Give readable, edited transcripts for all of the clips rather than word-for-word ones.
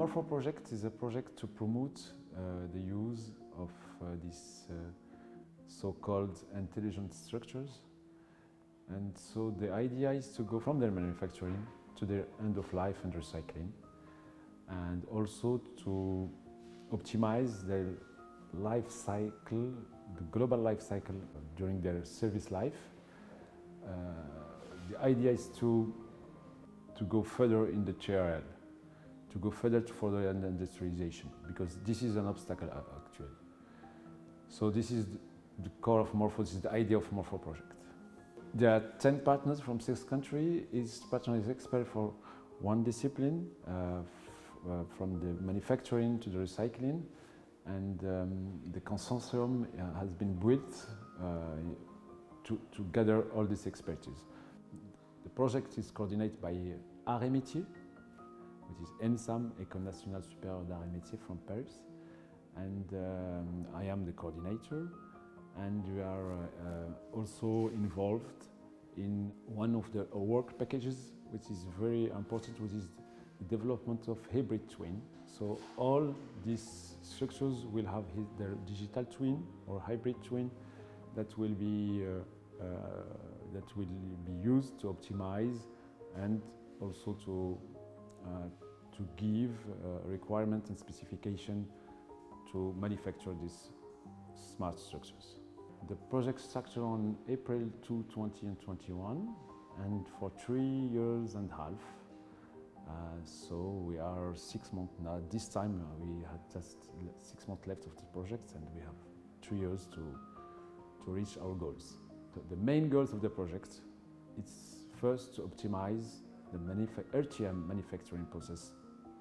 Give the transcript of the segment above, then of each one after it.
Morpho project is a project to promote the use of these so-called intelligent structures. And so the idea is to go from their manufacturing to their end of life and recycling, and also to optimize their life cycle, the global life cycle during their service life. The idea is to go further in the TRL, to go further for the industrialization, because this is an obstacle actually. So this is the core of Morpho, this is the idea of Morpho project. There are 10 partners from 6 countries. Each partner is expert for one discipline, from the manufacturing to the recycling, and the consortium has been built to gather all this expertise. The project is coordinated by Métiers, which is ENSAM, Ecole Nationale Supérieure d'Arts et Métiers from Paris, and I am the coordinator. And we are also involved in one of the work packages, which is very important, which is the development of hybrid twin. So all these structures will have their digital twin or hybrid twin that will be used to optimize and also to give requirements and specification to manufacture these smart structures. The project started on April 2, 2021, and for 3 years and a half. So we are 6 months now. This time we had just 6 months left of the project, and we have 3 years to reach our goals. The main goals of the project is first to optimize the RTM manufacturing process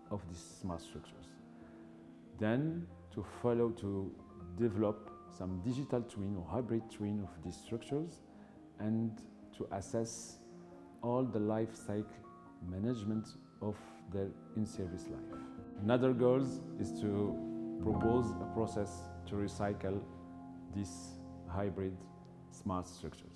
of these smart structures. Then to develop some digital twin or hybrid twin of these structures, and to assess all the life cycle management of their in-service life. Another goal is to propose a process to recycle these hybrid smart structures.